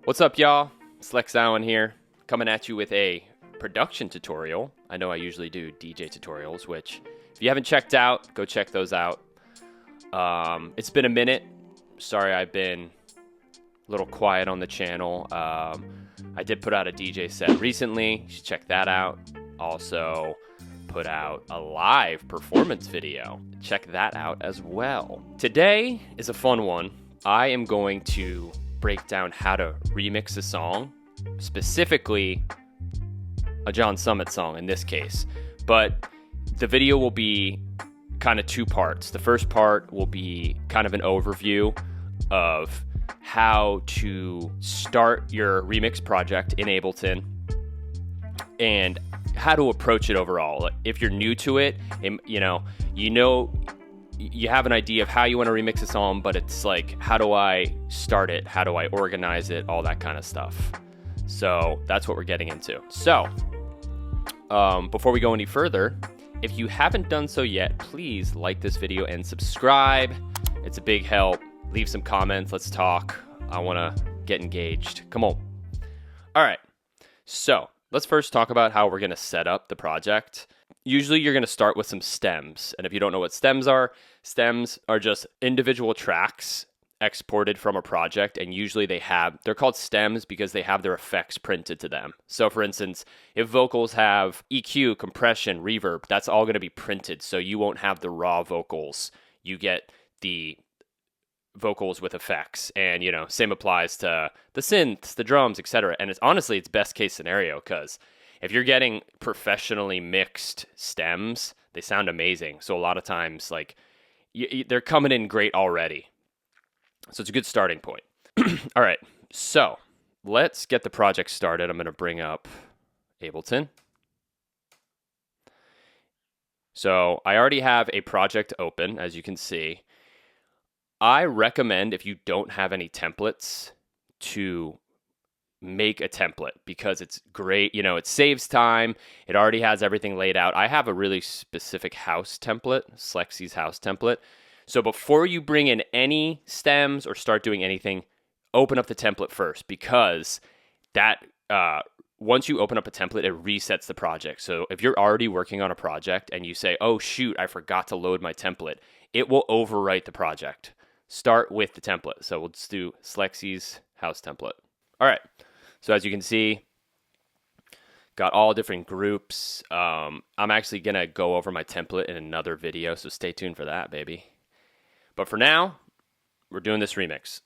What's up, y'all? Slex here, coming at you with a production tutorial. I know I usually do DJ tutorials, which if you haven't checked out, go check those out. It's been a minute. Sorry I've been a little quiet on the channel. I did put out a DJ set recently. You should check that out. Also put out a live performance video. Check that out as well. Today is a fun one. I am going to break down how to remix a song, specifically a John Summit song in this case. But the video will be kind of two parts. The first part will be kind of an overview of how to start your remix project in Ableton and how to approach it overall. If you're new to it, you have an idea of how you want to remix a song, but it's like, how do I start it? How do I organize it? All that kind of stuff. So that's what we're getting into. So before we go any further, if you haven't done so yet, please like this video and subscribe. It's a big help. Leave some comments. Let's talk. I want to get engaged. Come on. All right. So let's first talk about how we're going to set up the project. Usually you're going to start with some stems. And if you don't know what stems are just individual tracks exported from a project. And usually they're called stems because they have their effects printed to them. So for instance, if vocals have EQ, compression, reverb, that's all going to be printed. So you won't have the raw vocals. You get the vocals with effects. And, same applies to the synths, the drums, etc. And it's best case scenario because if you're getting professionally mixed stems, they sound amazing. So a lot of times, they're coming in great already. So it's a good starting point. All right, so let's get the project started. I'm going to bring up Ableton. So I already have a project open, as you can see. I recommend, if you don't have any templates, to make a template because it's great. It saves time. It already has everything laid out. I have a really specific house template, Slex's house template. So before you bring in any stems or start doing anything, open up the template first because that once you open up a template, it resets the project. So if you're already working on a project and you say, oh shoot, I forgot to load my template, it will overwrite the project. Start with the template. So we'll just do Slex's house template. All right. So as you can see, got all different groups. I'm actually going to go over my template in another video, so stay tuned for that, baby. But for now, we're doing this remix.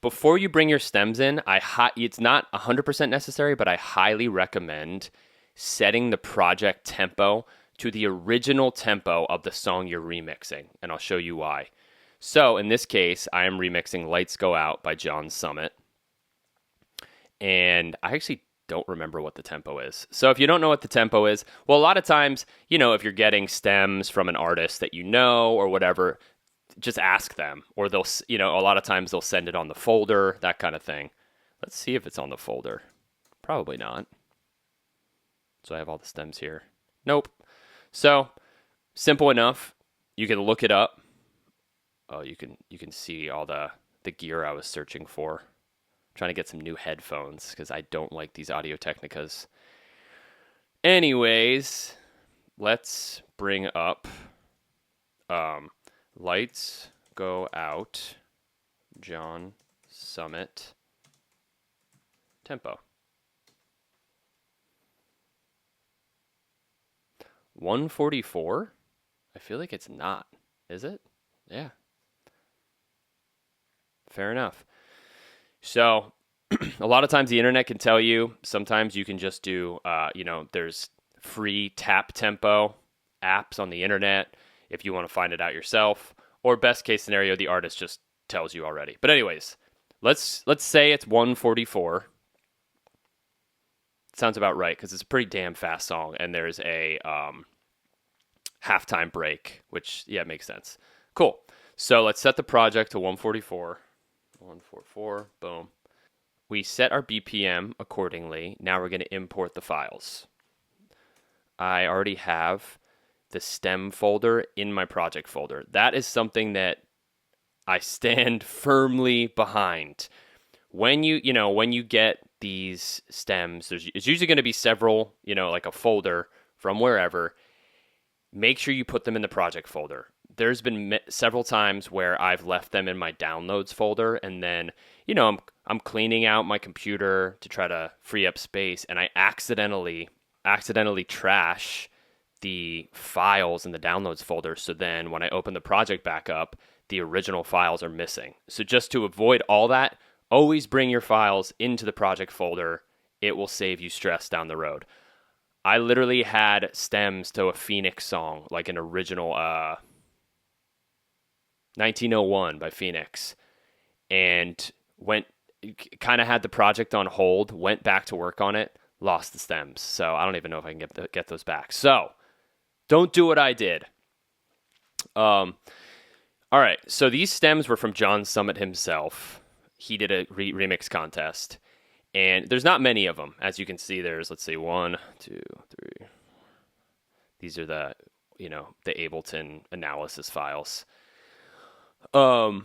Before you bring your stems in, it's not 100% necessary, but I highly recommend setting the project tempo to the original tempo of the song you're remixing, and I'll show you why. So in this case, I am remixing Lights Go Out by John Summit. And I actually don't remember what the tempo is. So if you don't know what the tempo is, well, a lot of times, if you're getting stems from an artist that you know or whatever, just ask them. Or they'll, a lot of times they'll send it on the folder, that kind of thing. Let's see if it's on the folder. Probably not. So I have all the stems here. Nope. So simple enough. You can look it up. Oh, you can see all the gear I was searching for. Trying to get some new headphones because I don't like these Audio Technicas. Anyways, let's bring up Lights Go Out, John Summit tempo. 144? I feel like it's not. Is it? Yeah. Fair enough. So a lot of times the internet can tell you, sometimes you can just do, there's free tap tempo apps on the internet if you want to find it out yourself, or best case scenario, the artist just tells you already. But anyways, let's say it's 144. Sounds about right because it's a pretty damn fast song and there's a halftime break, which, yeah, makes sense. Cool. So let's set the project to 144. 144, boom. We set our BPM accordingly. Now we're going to import the files. I already have the stem folder in my project folder. That is something that I stand firmly behind. when you get these stems, it's usually going to be several, like a folder from wherever. Make sure you put them in the project folder. There's been several times where I've left them in my downloads folder, and then, I'm cleaning out my computer to try to free up space, and I accidentally trash the files in the downloads folder. So then when I open the project back up, the original files are missing. So just to avoid all that, always bring your files into the project folder. It will save you stress down the road. I literally had stems to a Phoenix song, like an original 1901 by Phoenix, and kind of had the project on hold, went back to work on it, lost the stems. So I don't even know if I can get those back. So don't do what I did. All right, so these stems were from John Summit himself. He did a remix contest. And there's not many of them. As you can see, there's, let's see, 1, 2, 3. These are the Ableton analysis files. But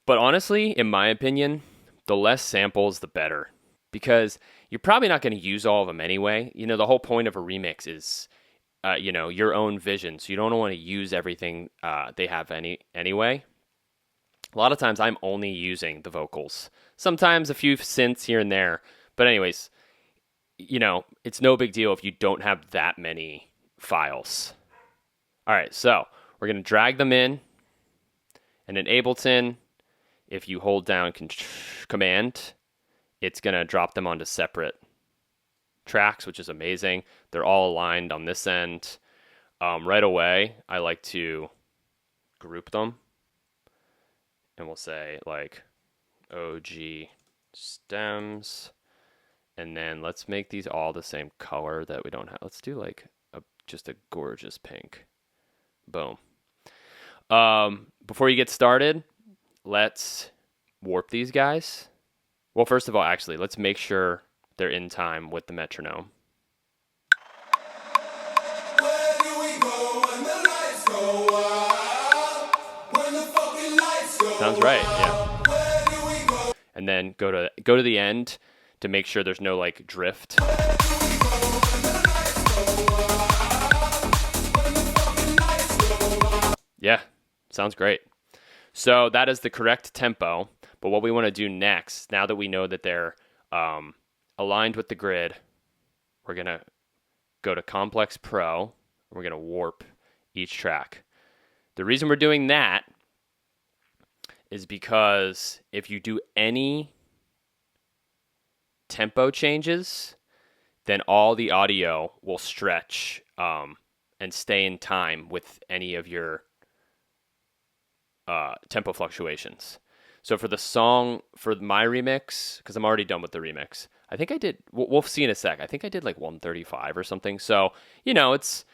honestly, in my opinion, the less samples, the better. Because you're probably not going to use all of them anyway. The whole point of a remix is, your own vision. So you don't want to use everything they have anyway. A lot of times I'm only using the vocals. Sometimes a few synths here and there. But anyways, it's no big deal if you don't have that many files. All right, so we're going to drag them in. And in Ableton, if you hold down Command, it's going to drop them onto separate tracks, which is amazing. They're all aligned on this end. Right away, I like to group them. And we'll say like OG stems. And then let's make these all the same color that we don't have. Let's do like just a gorgeous pink. Boom. Before you get started, let's warp these guys. Well, first of all, actually, let's make sure they're in time with the metronome. Sounds right, yeah. And then go to the end to make sure there's no like drift. Yeah, sounds great. So that is the correct tempo. But what we want to do next, now that we know that they're aligned with the grid, we're going to go to Complex Pro. We're going to warp each track. The reason we're doing that is because if you do any tempo changes, then all the audio will stretch and stay in time with any of your tempo fluctuations. So for the song, for my remix, because I'm already done with the remix, I think I did, we'll see in a sec, I think I did like 135 or something. So, it's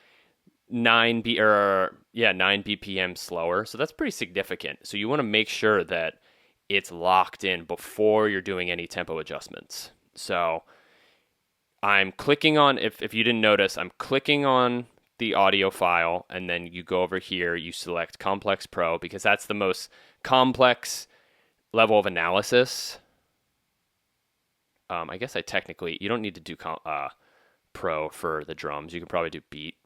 9 BPM slower. So that's pretty significant. So you want to make sure that it's locked in before you're doing any tempo adjustments. So I'm clicking on, if you didn't notice, I'm clicking on the audio file, and then you go over here, you select Complex Pro, because that's the most complex level of analysis. I guess you don't need to do Pro for the drums. You can probably do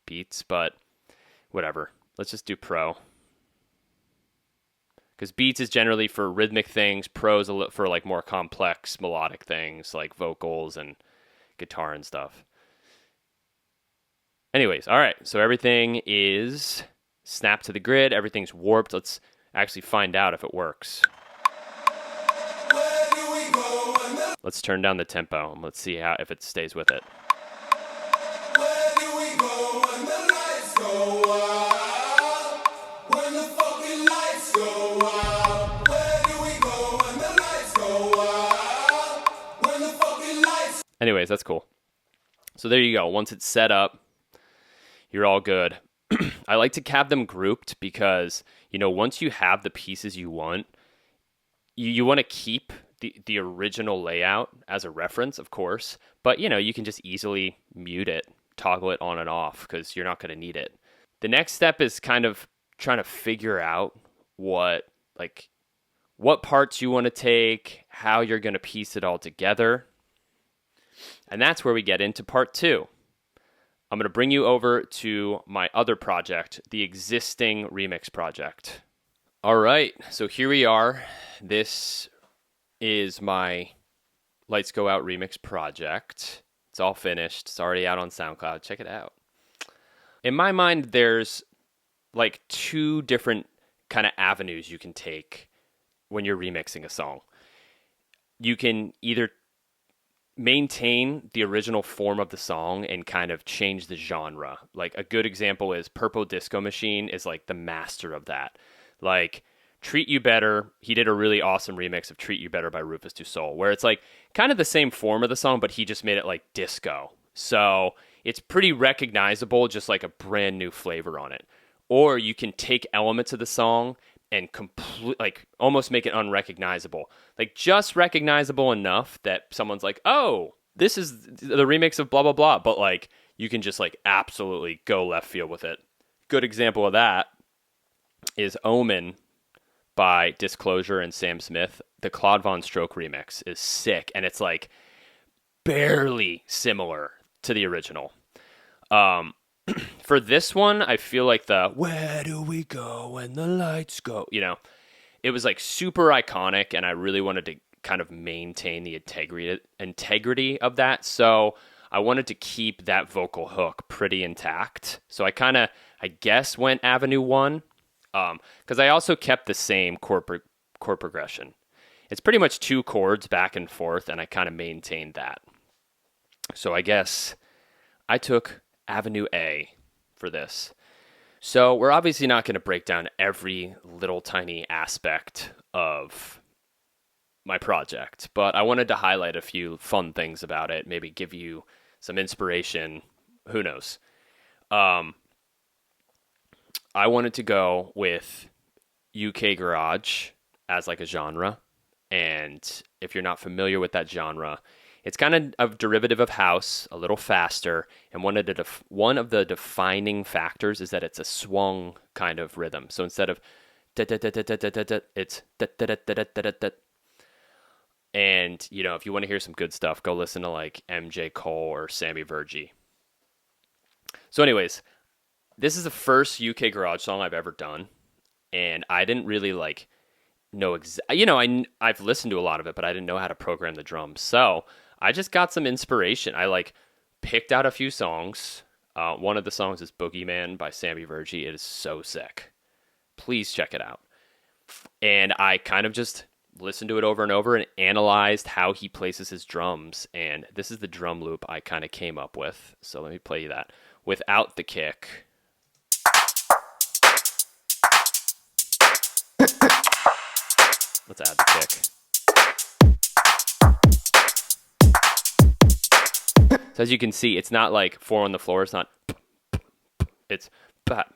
beats, but whatever. Let's just do Pro. Because beats is generally for rhythmic things. Pro is for like more complex melodic things like vocals and guitar and stuff. Anyways, all right. So everything is snapped to the grid. Everything's warped. Let's actually find out if it works. Let's turn down the tempo and let's see if it stays with it. Anyways, that's cool. So there you go. Once it's set up, you're all good. I like to have them grouped because, once you have the pieces you want, you want to keep the original layout as a reference, of course. But, you can just easily mute it, toggle it on and off because you're not going to need it. The next step is kind of trying to figure out what parts you want to take, how you're going to piece it all together. And that's where we get into part 2. I'm going to bring you over to my other project, the existing remix project. All right, so here we are. This is my Lights Go Out remix project. It's all finished. It's already out on SoundCloud. Check it out. In my mind, there's like 2 different kind of avenues you can take when you're remixing a song. You can either maintain the original form of the song and kind of change the genre. Like a good example is Purple Disco Machine is like the master of that. Like Treat You Better, he did a really awesome remix of Treat You Better by Rüfüs to Soul, where it's like kind of the same form of the song, but he just made it like disco. So it's pretty recognizable, just like a brand new flavor on it. Or you can take elements of the song and like almost make it unrecognizable, like just recognizable enough that someone's like, oh, this is the remix of blah blah blah, but like you can just like absolutely go left field with it. Good example of that is Omen by Disclosure and Sam Smith. The Claude VonStroke remix is sick, and it's like barely similar to the original. For this one, I feel like the "Where do we go when the lights go?" It was like super iconic, and I really wanted to kind of maintain the integrity of that. So I wanted to keep that vocal hook pretty intact. So I guess, went Avenue 1, because I also kept the same chord progression. It's pretty much 2 chords back and forth, and I kind of maintained that. So I guess I took Avenue A for this. So we're obviously not going to break down every little tiny aspect of my project, but I wanted to highlight a few fun things about it, maybe give you some inspiration. Who knows? I wanted to go with UK Garage as like a genre. And if you're not familiar with that genre, it's kind of a derivative of house, a little faster, and one of the defining factors is that it's a swung kind of rhythm. So instead of it's and if you want to hear some good stuff, go listen to like MJ Cole or Sammy Virji. So anyways, this is the first UK Garage song I've ever done, and I didn't really like know I've listened to a lot of it, but I didn't know how to program the drums. So I just got some inspiration. I like picked out a few songs. One of the songs is Bogeyman by Sammy Virji. It is so sick. Please check it out. And I kind of just listened to it over and over and analyzed how he places his drums. And this is the drum loop I kind of came up with. So let me play you that without the kick. Let's add the kick. So as you can see, it's not like 4 on the floor. It's not. It's bat,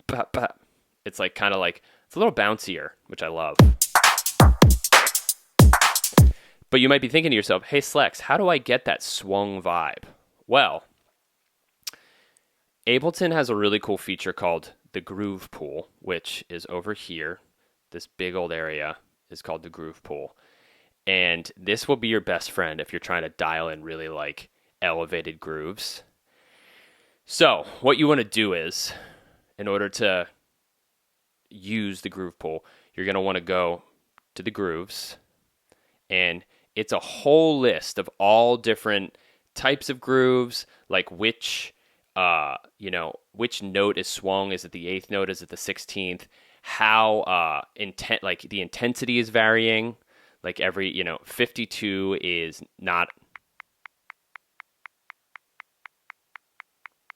bat, bat. It's like kind of like, it's a little bouncier, which I love. But you might be thinking to yourself, hey, Slex, how do I get that swung vibe? Well, Ableton has a really cool feature called the Groove Pool, which is over here. This big old area is called the Groove Pool. And this will be your best friend if you're trying to dial in really like elevated grooves. So what you want to do is, in order to use the Groove Pool, you're going to want to go to the grooves, and it's a whole list of all different types of grooves, like which note is swung. Is it the 8th note? Is it the 16th? How like the intensity is varying. Like every 52 is not.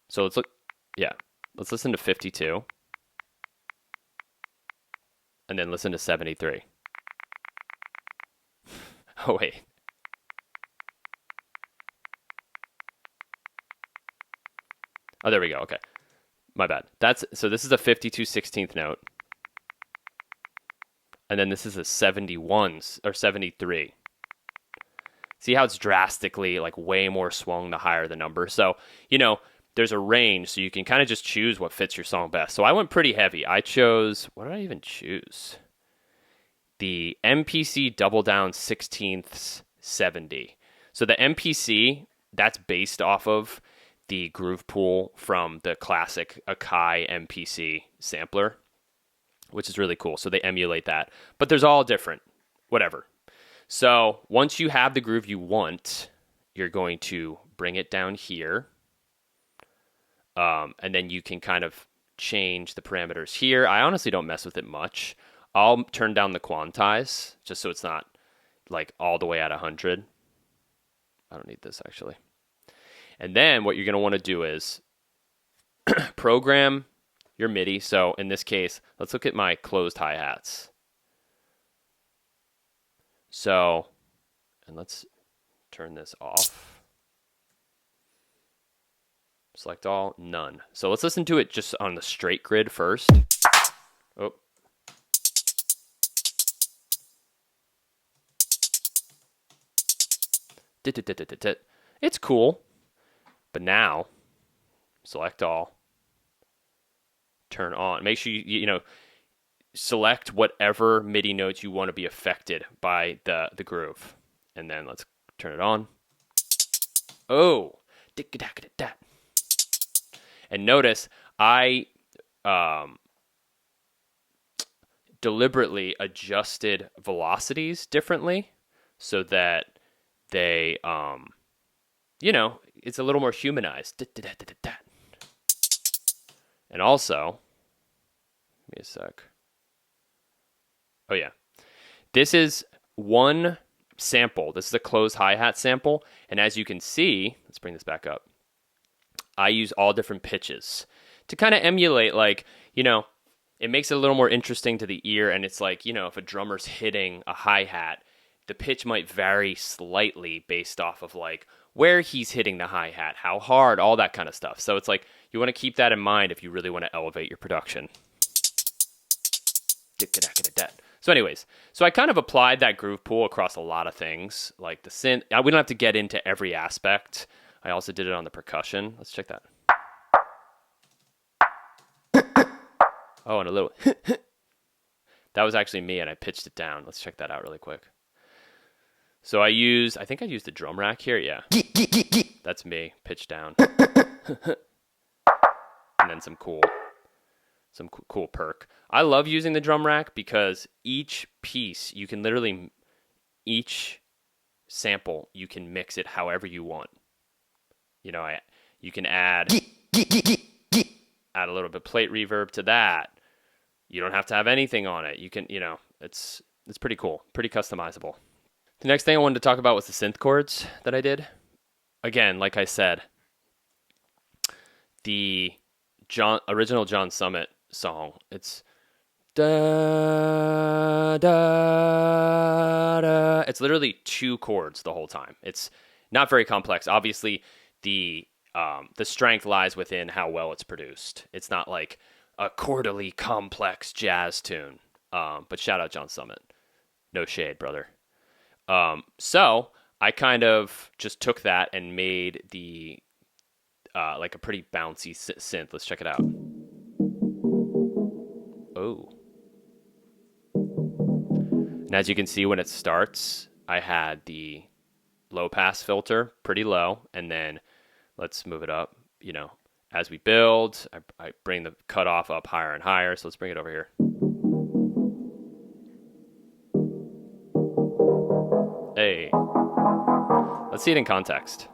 So let's listen to 52. And then listen to 73. Oh, wait. Oh, there we go. Okay. My bad. So this is a 52 16th note. And then this is a 71 or 73. See how it's drastically like way more swung the higher the number. So, there's a range, so you can kind of just choose what fits your song best. So I went pretty heavy. I chose, what did I even choose? the MPC double down 16ths 70. So the MPC, that's based off of the groove pool from the classic Akai MPC sampler, which is really cool. So they emulate that, but there's all different, whatever. So once you have the groove you want, you're going to bring it down here. And then you can kind of change the parameters here. I honestly don't mess with it much. I'll turn down the quantize just so it's not like all the way at 100. I don't need this actually. And then what you're going to want to do is program your MIDI. So in this case, let's look at my closed hi-hats. So, and let's turn this off. Select all, none. So let's listen to it just on the straight grid first. Oh. It's cool. But now, select all, turn on. Make sure you select whatever MIDI notes you want to be affected by the groove. And then let's turn it on. Oh. And notice I deliberately adjusted velocities differently so that they, it's a little more humanized. And also, give me a sec. Oh, yeah. This is one sample. This is a closed hi-hat sample. And as you can see, let's bring this back up. I use all different pitches to kind of emulate, it makes it a little more interesting to the ear. And it's like, if a drummer's hitting a hi-hat, the pitch might vary slightly based off of where he's hitting the hi-hat, how hard, all that kind of stuff. So it's like, you want to keep that in mind if you really want to elevate your production. So anyways, so I kind of applied that groove pool across a lot of things, like the synth. We don't have to get into every aspect. I also did it on the percussion. Let's check that. Oh, and a little. That was actually me, and I pitched it down. Let's check that out really quick. So I think I used the drum rack here. Yeah. That's me, pitched down. And then some cool perk. I love using the drum rack because each piece, each sample, you can mix it however you want. You can add a little bit of plate reverb to that. You don't have to have anything on it. You can, it's pretty cool, pretty customizable. The next thing I wanted to talk about was the synth chords that I did. Again, like I said, the original John Summit song, it's da da da. It's literally 2 chords the whole time. It's not very complex. Obviously, the strength lies within how well it's produced. It's not like a chordally complex jazz tune. But shout out John Summit. No shade, brother. So I kind of just took that and made the a pretty bouncy synth. Let's check it out. Oh. And as you can see, when it starts, I had the low pass filter pretty low, and then let's move it up. As we build, I bring the cutoff up higher and higher. So let's bring it over here. Hey, let's see it in context.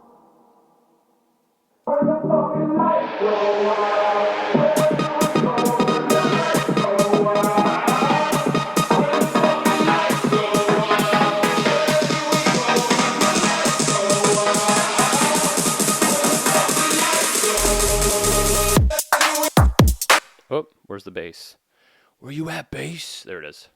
Oh, where's the bass? Where you at, bass? There it is.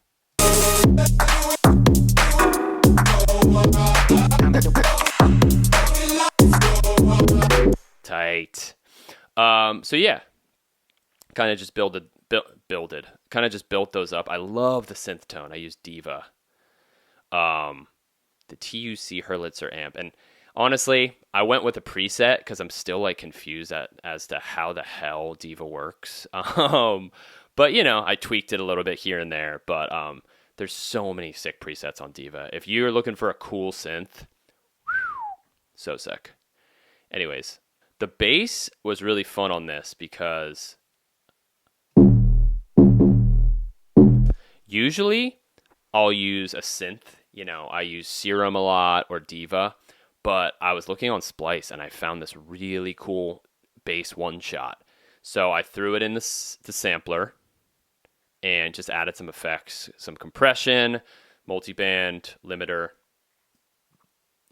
Tight. So yeah, kind of just built those up. I love the synth tone. I use Diva, the TUC Hurlitzer amp, and honestly, I went with a preset because I'm still confused as to how the hell Diva works. But I tweaked it a little bit here and there. But There's so many sick presets on Diva. If you're looking for a cool synth, so sick. Anyways, the bass was really fun on this because usually I'll use a synth. You know, I use Serum a lot or Diva, but I was looking on Splice and I found this really cool bass one shot. So I threw it in the sampler and just added some effects, some compression, multiband, limiter,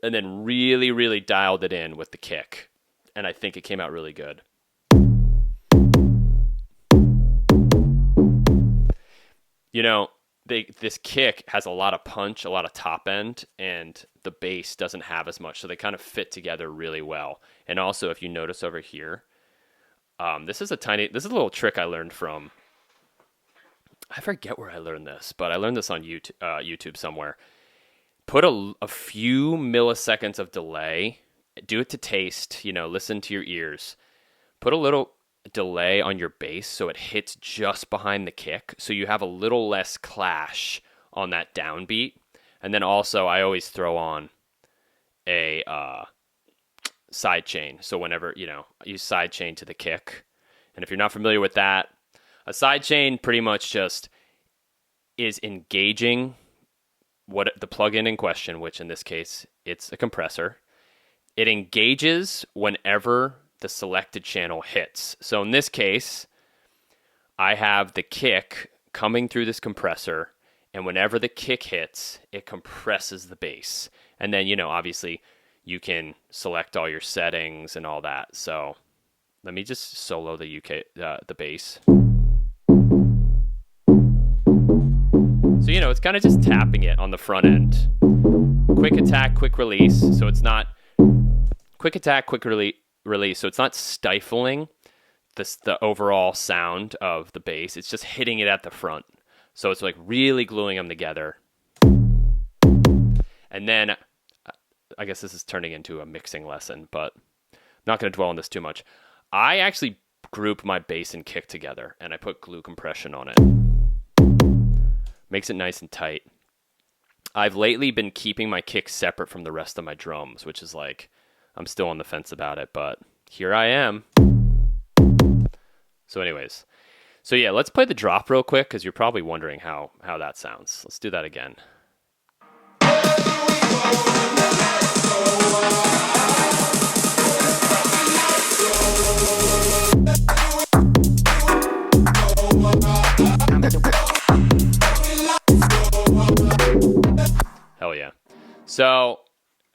and then really, really dialed it in with the kick. And I think it came out really good. You know, this kick has a lot of punch, a lot of top end, and the bass doesn't have as much. So they kind of fit together really well. And also, if you notice over here, this is a little trick I learned from, I forget where I learned this, but I learned this on YouTube somewhere. Put a few milliseconds of delay, do it to taste, you know, listen to your ears. Put a little delay on your bass so it hits just behind the kick, so you have a little less clash on that downbeat. And then also I always throw on a side chain, so whenever, you know, I use side chain to the kick. And if you're not familiar with that, a side chain pretty much just is engaging what the plugin in question, which in this case it's a compressor. It engages whenever the selected channel hits. So in this case, I have the kick coming through this compressor, and whenever the kick hits, it compresses the bass. And then, you know, obviously you can select all your settings and all that. So let me just solo the bass. So, you know, it's kind of just tapping it on the front end. Quick attack, quick release. So it's not quick attack, quick release. So it's not stifling the overall sound of the bass. It's just hitting it at the front. So it's like really gluing them together. And then I guess this is turning into a mixing lesson, but I'm not going to dwell on this too much. I actually group my bass and kick together, and I put glue compression on it. Makes it nice and tight. I've lately been keeping my kick separate from the rest of my drums, which is like, I'm still on the fence about it, but here I am. So anyways, so yeah, let's play the drop real quick, because you're probably wondering how that sounds. Let's do that again. Hell yeah. So,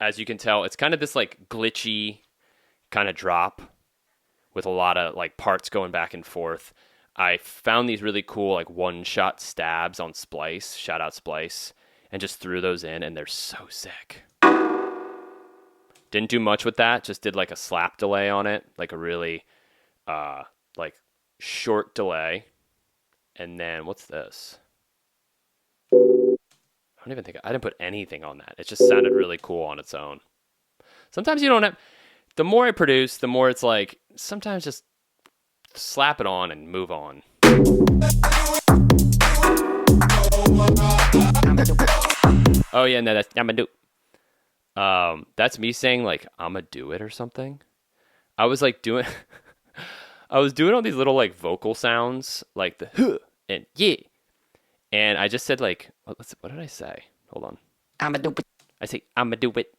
as you can tell, it's kind of this like glitchy kind of drop with a lot of like parts going back and forth. I found these really cool like one-shot stabs on Splice, shout out Splice, and just threw those in, and they're so sick. Didn't do much with that, just did like a slap delay on it, like a really like short delay. And then what's this? I didn't put anything on that. It just sounded really cool on its own. Sometimes you don't have, the more I produce, the more it's like, sometimes just slap it on and move on. Oh yeah, no, that's, I'ma do. That's me saying like, I'ma do it or something. I was like doing, I was doing all these little like vocal sounds, like the huh and yeah. And I just said like, what did I say? Hold on. I'ma do it. I say, I'ma do it.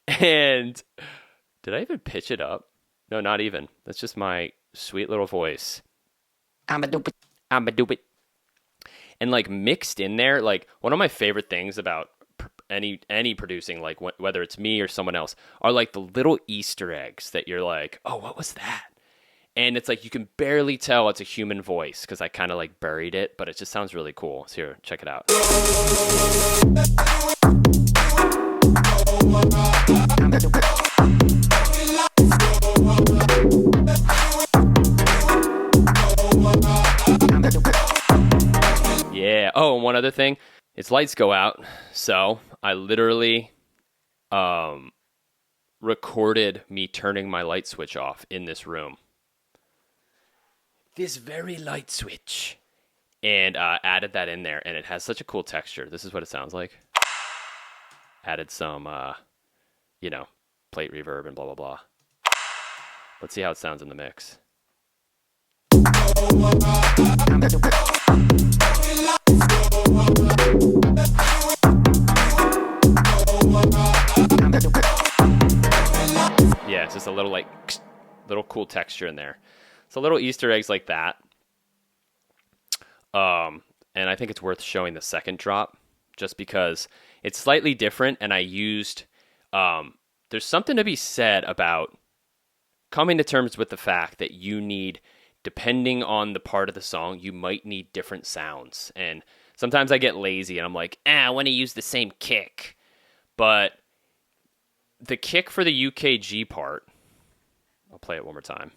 And did I even pitch it up? No, not even. That's just my sweet little voice. I'ma do it. I'ma do it. And like mixed in there, like one of my favorite things about any producing, like whether it's me or someone else, are like the little Easter eggs that you're like, oh, what was that? And it's like you can barely tell it's a human voice because I kind of like buried it, but it just sounds really cool. So here, check it out. Yeah. Oh, and one other thing. Its lights go out. So I literally recorded me turning my light switch off in this room. This very light switch and added that in there, and it has such a cool texture. This is what it sounds like. Added some, you know, plate reverb and blah, blah, blah. Let's see how it sounds in the mix. Yeah, it's just a little like little cool texture in there. So little Easter eggs like that. And I think it's worth showing the second drop just because it's slightly different, and I used there's something to be said about coming to terms with the fact that you need, depending on the part of the song, you might need different sounds. And sometimes I get lazy and I'm like, I want to use the same kick. But the kick for the UKG part, I'll play it one more time,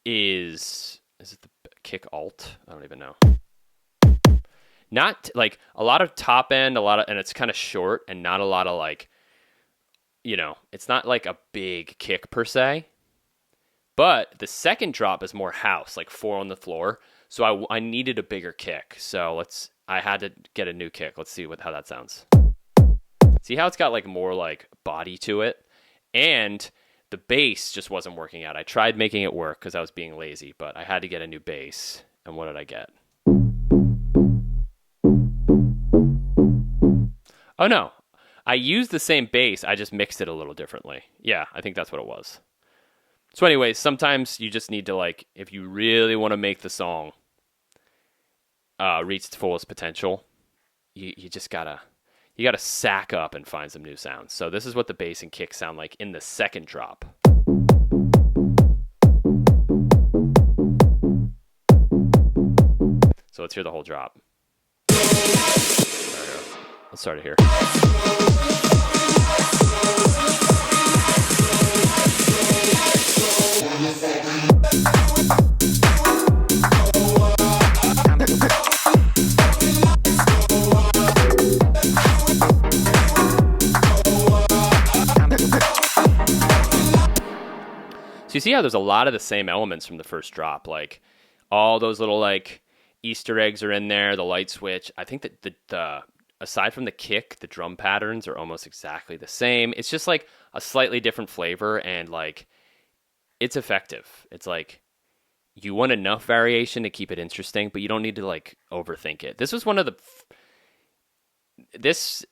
is it the kick alt? I don't even know. Not like a lot of top end, and it's kind of short and not a lot of like, you know, it's not like a big kick per se. But the second drop is more house, like 4 on the floor. So I needed a bigger kick. So I had to get a new kick. Let's see how that sounds. See how it's got like more like body to it? And the bass just wasn't working out. I tried making it work because I was being lazy, but I had to get a new bass. And what did I get? Oh no, I used the same bass. I just mixed it a little differently. Yeah, I think that's what it was. So anyways, sometimes you just need to, like, if you really want to make the song reach its fullest potential, you just gotta sack up and find some new sounds. So this is what the bass and kick sound like in the second drop. So let's hear the whole drop. Let's start it here. So you see how there's a lot of the same elements from the first drop, like all those little like Easter eggs are in there, the light switch. I think that the aside from the kick, the drum patterns are almost exactly the same. It's just like a slightly different flavor, and like it's effective. It's like you want enough variation to keep it interesting, but you don't need to like overthink it. This was one of the this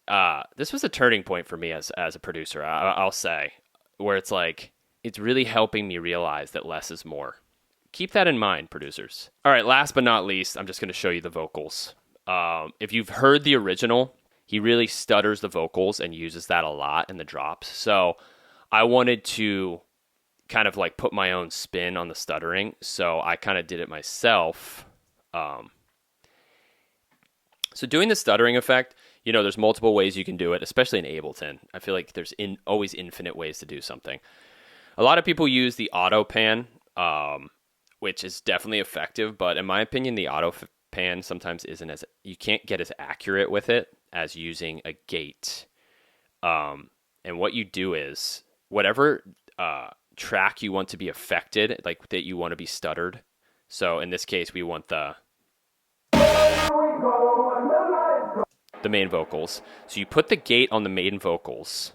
was a turning point for me as a producer. I'll say, where it's like it's really helping me realize that less is more. Keep that in mind, producers. All right, last but not least, I'm just going to show you the vocals. If you've heard the original, he really stutters the vocals and uses that a lot in the drops. So I wanted to kind of like put my own spin on the stuttering. So I kind of did it myself. So doing the stuttering effect, you know, there's multiple ways you can do it, especially in Ableton. I feel like there's always infinite ways to do something. A lot of people use the auto pan, which is definitely effective, but in my opinion, the auto pan sometimes isn't you can't get as accurate with it as using a gate. And what you do is whatever track you want to be affected, like that you want to be stuttered. So in this case, we want the main vocals. So you put the gate on the main vocals,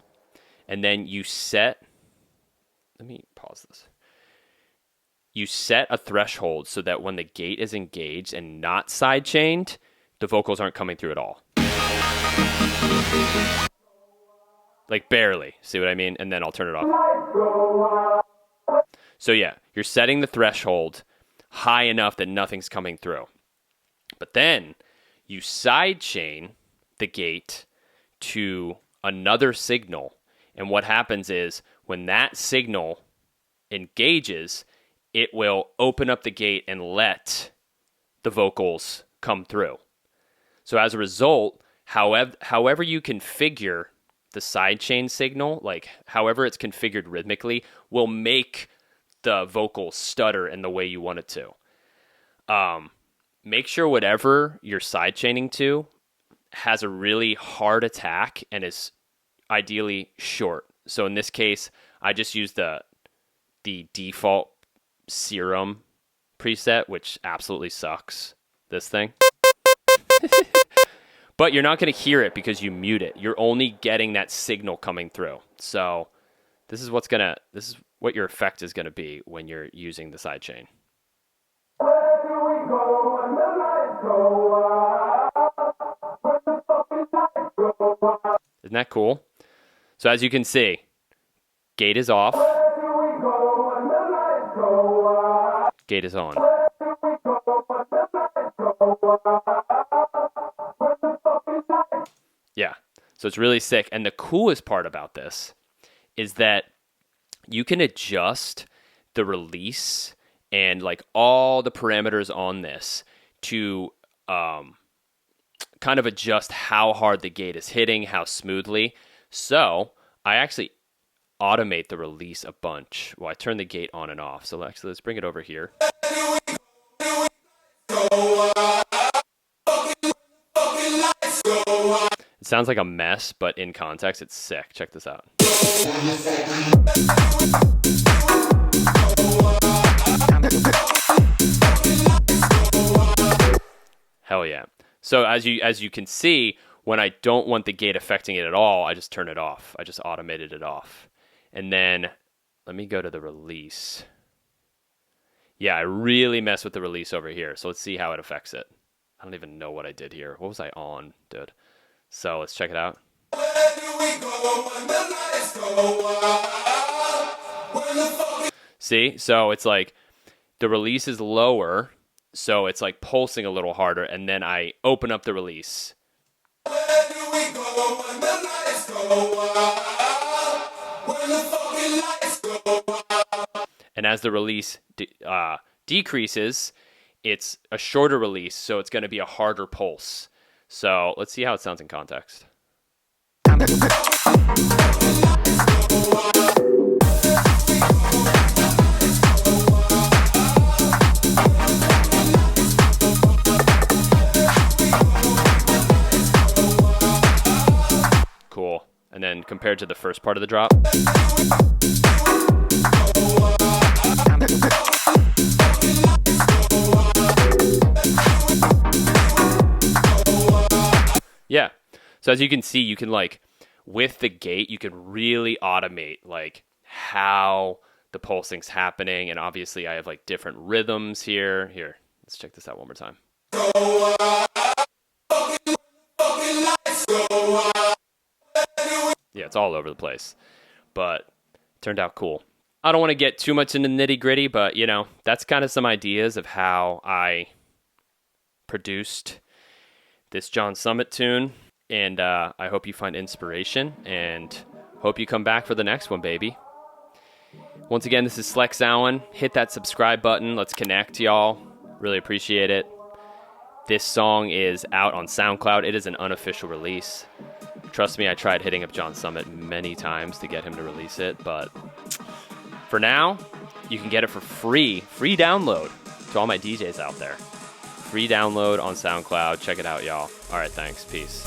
and then you set. Let me pause this. You set a threshold so that when the gate is engaged and not sidechained, the vocals aren't coming through at all. Like barely. See what I mean? And then I'll turn it off. So yeah, you're setting the threshold high enough that nothing's coming through. But then you sidechain the gate to another signal. And what happens is when that signal engages, it will open up the gate and let the vocals come through. So as a result, however you configure the sidechain signal, like however it's configured rhythmically, will make the vocals stutter in the way you want it to. Make sure whatever you're sidechaining to has a really hard attack and is ideally short. So in this case, I just used the default serum preset, which absolutely sucks. This thing. But you're not going to hear it because you mute it. You're only getting that signal coming through. So this is what your effect is going to be when you're using the sidechain. Isn't that cool? So as you can see, gate is off. Gate is on. Yeah, so it's really sick. And the coolest part about this is that you can adjust the release and like all the parameters on this to kind of adjust how hard the gate is hitting, how smoothly. So I actually automate the release a bunch. Well, I turn the gate on and off. So actually, let's bring it over here. It sounds like a mess, but in context, it's sick. Check this out. Hell yeah. So as you can see, when I don't want the gate affecting it at all, I just turn it off. I just automated it off. And then let me go to the release. Yeah, I really mess with the release over here. So let's see how it affects it. I don't even know what I did here. What was I on, dude? So let's check it out. See? So it's like the release is lower, so it's like pulsing a little harder, and then I open up the release. And as the release decreases, it's a shorter release, so it's going to be a harder pulse. So let's see how it sounds in context. Cool. And then compared to the first part of the drop. Yeah. So as you can see, you can like, with the gate, you can really automate like how the pulsing's happening. And obviously I have like different rhythms here. Here, let's check this out one more time. Yeah, it's all over the place, but it turned out cool. I don't want to get too much into nitty gritty, but you know, that's kind of some ideas of how I produced this John Summit tune. And I hope you find inspiration and hope you come back for the next one, baby. Once again, this is Slex Allen. Hit that subscribe button. Let's connect, y'all. Really appreciate it. This song is out on SoundCloud. It is an unofficial release. Trust me, I tried hitting up John Summit many times to get him to release it, but for now, you can get it for free. Free download to all my DJs out there. Free download on SoundCloud. Check it out, y'all. All right, thanks. Peace.